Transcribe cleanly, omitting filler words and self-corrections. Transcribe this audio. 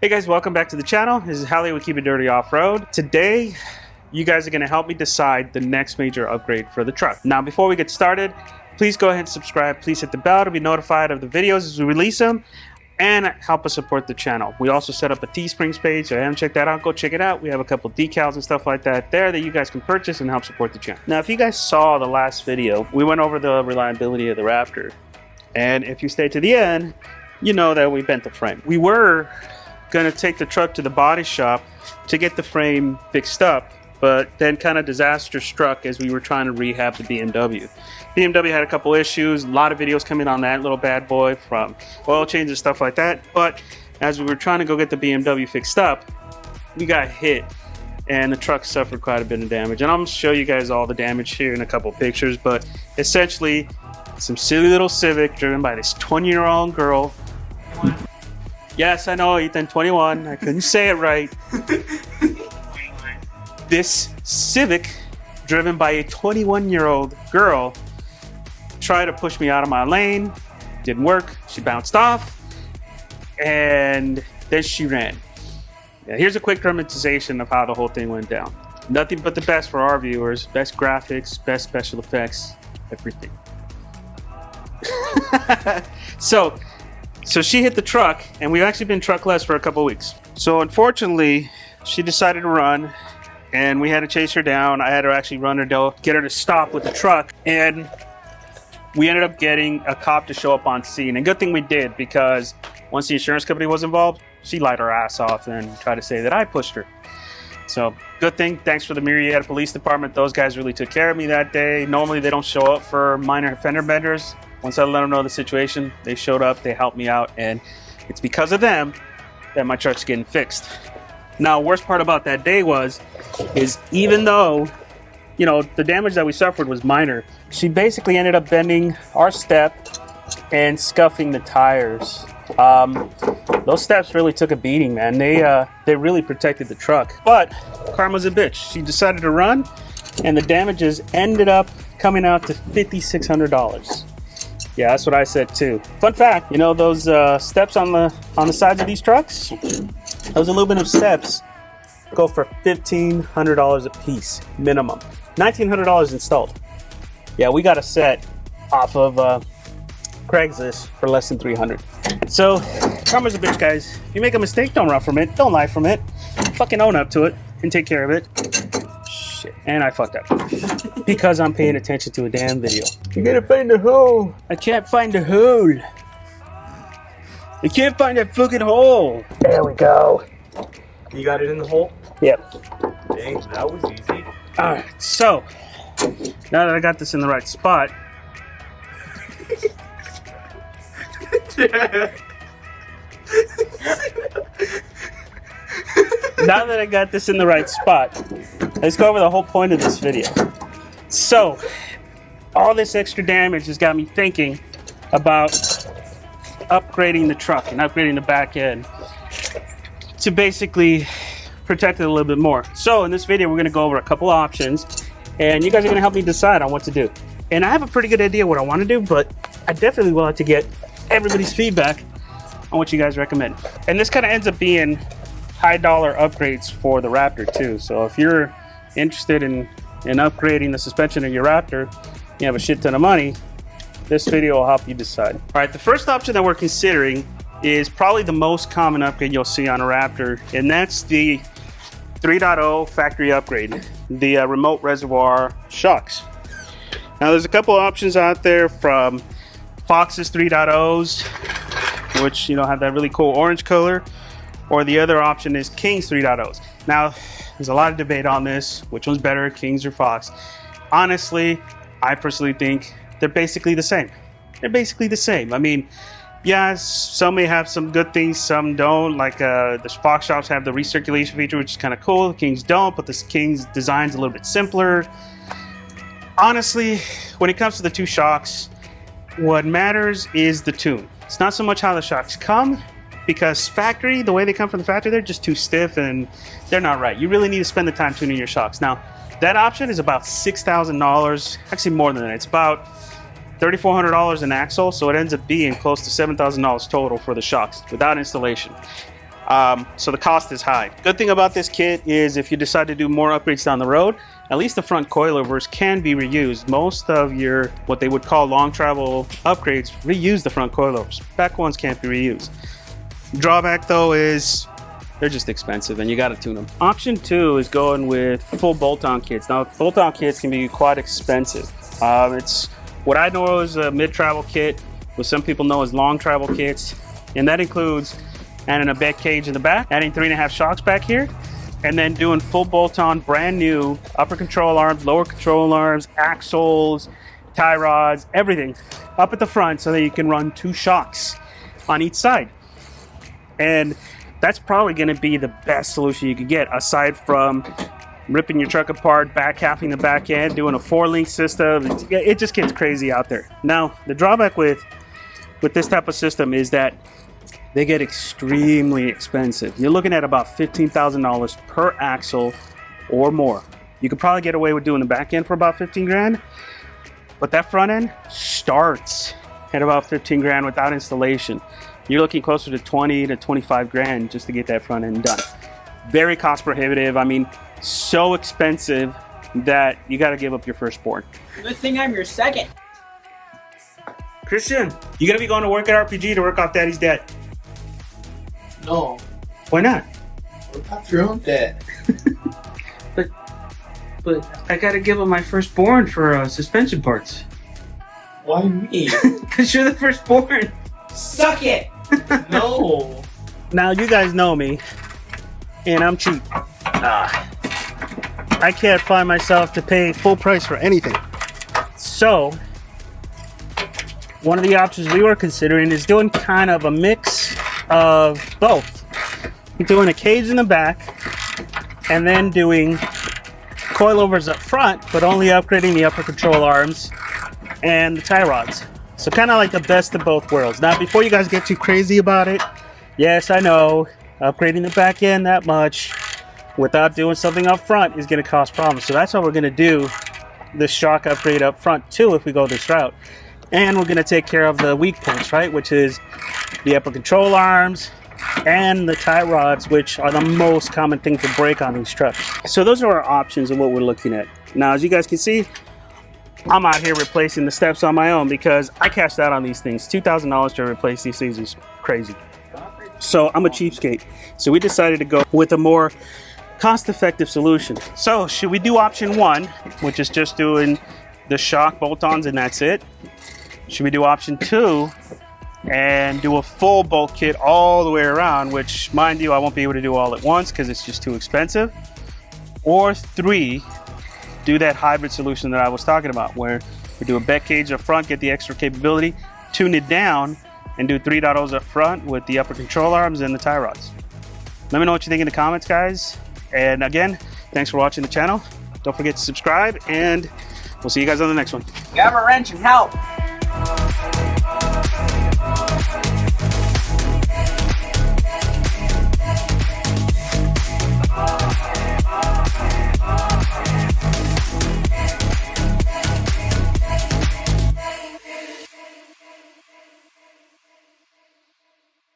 Hey guys, welcome back to the channel. This is Hallie with Keep It Dirty Off-Road. Today, you guys are going to help me decide the next major upgrade for the truck. Now, before we get started, please go ahead and subscribe. Please hit the bell to be notified of the videos as we release them and help us support the channel. We also set up a Teesprings page, so if you haven't checked that out, go check it out. We have a couple decals and stuff like that there that you guys can purchase and help support the channel. Now, if you guys saw the last video, we went over the reliability of the Raptor. And if you stay to the end, you know that we bent the frame. We were going to take the truck to the body shop to get the frame fixed up, but then kind of disaster struck as we were trying to rehab the BMW. BMW had a couple issues, a lot of videos coming on that little bad boy, from oil change and stuff like that. But as we were trying to go get the BMW fixed up, we got hit and the truck suffered quite a bit of damage. And I'm going to show you guys all the damage here in a couple pictures, but essentially some silly little Civic driven by this 20-year-old girl. Yes, I know, Ethan, 21. I couldn't say it right. This Civic, driven by a 21-year-old girl, tried to push me out of my lane. Didn't work. She bounced off. And then she ran. Yeah, here's a quick dramatization of how the whole thing went down. Nothing but the best for our viewers. Best graphics, best special effects, everything. So she hit the truck, and we've actually been truckless for a couple weeks. So unfortunately, she decided to run, and we had to chase her down. I had to actually run her down, get her to stop with the truck, and we ended up getting a cop to show up on scene. And good thing we did, because once the insurance company was involved, she lied her ass off and tried to say that I pushed her. So good thing, thanks for the Myriad Police Department. Those guys really took care of me that day. Normally they don't show up for minor fender benders. Once I let them know the situation, they showed up, they helped me out, and it's because of them that my truck's getting fixed. Now, worst part about that day is even though, you know, the damage that we suffered was minor, she basically ended up bending our step and scuffing the tires. Those steps really took a beating, man. They really protected the truck. But karma's a bitch. She decided to run, and the damages ended up coming out to $5,600. Yeah, that's what I said too. Fun fact, you know those steps on the sides of these trucks? Those aluminum steps go for $1,500 a piece, minimum. $1,900 installed. Yeah, we got a set off of Craigslist for less than $300. So, karma's a bitch, guys. If you make a mistake, don't run from it. Don't lie from it. Fucking own up to it and take care of it. Shit, and I fucked up because I'm paying attention to a damn video. You gotta find the hole. I can't find the hole. I can't find that fucking hole. There we go. You got it in the hole? Yep. Dang, that was easy. Alright, so now that I got this in the right spot, let's go over the whole point of this video. So, all this extra damage has got me thinking about upgrading the truck and upgrading the back end to basically protect it a little bit more. So in this video, we're going to go over a couple options, and you guys are going to help me decide on what to do. And I have a pretty good idea what I want to do, but I definitely will have to get everybody's feedback on what you guys recommend. And this kind of ends up being high dollar upgrades for the Raptor too. So if you're interested in upgrading the suspension of your Raptor, you have a shit ton of money, this video will help you decide. All right, the first option that we're considering is probably the most common upgrade you'll see on a Raptor, and that's the 3.0 factory upgrade, the remote reservoir shocks. Now there's a couple of options out there, from Fox's 3.0s, which, you know, have that really cool orange color, or the other option is King's 3.0s. Now there's a lot of debate on this, which one's better, King's or Fox. Honestly, I personally think they're basically the same. They're basically the same. I mean, yes, some may have some good things, some don't. Like the Fox shops have the recirculation feature, which is kind of cool. The Kings don't, but the King's design's a little bit simpler. Honestly, when it comes to the two shocks, what matters is the tune. It's not so much how the shocks come, because factory, the way they come from the factory, they're just too stiff and they're not right. You really need to spend the time tuning your shocks. Now, that option is about $6,000, actually more than that. It's about $3,400 an axle, so it ends up being close to $7,000 total for the shocks without installation. So the cost is high. Good thing about this kit is if you decide to do more upgrades down the road, at least the front coilovers can be reused. Most of your, what they would call long travel upgrades, reuse the front coilovers. Back ones can't be reused. Drawback though is they're just expensive and you gotta tune them. Option 2 is going with full bolt-on kits. Now bolt-on kits can be quite expensive. It's what I know is a mid-travel kit, what some people know as long travel kits, and that includes adding a bed cage in the back, adding 3.5 shocks back here, and then doing full bolt-on, brand new upper control arms, lower control arms, axles, tie rods, everything up at the front so that you can run 2 shocks on each side. And that's probably going to be the best solution you could get, aside from ripping your truck apart, back halving the back end, doing a 4-link system. It just gets crazy out there. Now, the drawback with this type of system is that they get extremely expensive. You're looking at about $15,000 per axle or more. You could probably get away with doing the back end for about 15 grand, but that front end starts at about 15 grand without installation. You're looking closer to 20 to 25 grand just to get that front end done. Very cost prohibitive. I mean, so expensive that you got to give up your firstborn. Good thing I'm your second. Christian, you gonna be going to work at RPG to work off Daddy's debt? No, Why not? work off your own debt. But I got to give up my firstborn for suspension parts. Why me? Because you're the firstborn. Suck it! No. Now you guys know me, and I'm cheap. I can't find myself to pay full price for anything. So, one of the options we were considering is doing kind of a mix of both. Doing a cage in the back, and then doing coilovers up front, but only upgrading the upper control arms and the tie rods. So kind of like the best of both worlds. Now, before you guys get too crazy about it, yes, I know upgrading the back end that much without doing something up front is going to cause problems. So that's why we're going to do the shock upgrade up front too if we go this route. And we're going to take care of the weak points, right? Which is the upper control arms and the tie rods, which are the most common thing to break on these trucks. So those are our options of what we're looking at. Now, as you guys can see, I'm out here replacing the steps on my own because I cashed out on these things. $2,000 to replace these things is crazy. So I'm a cheapskate. So we decided to go with a more cost-effective solution. So should we do option 1, which is just doing the shock bolt-ons and that's it? Should we do option 2 and do a full bolt kit all the way around, which, mind you, I won't be able to do all at once because it's just too expensive? Or 3, do that hybrid solution that I was talking about, where we do a bed cage up front, get the extra capability, tune it down, and do 3.0s up front with the upper control arms and the tie rods. Let me know what you think in the comments, guys. And again, thanks for watching the channel. Don't forget to subscribe, and we'll see you guys on the next one. Grab a wrench and help.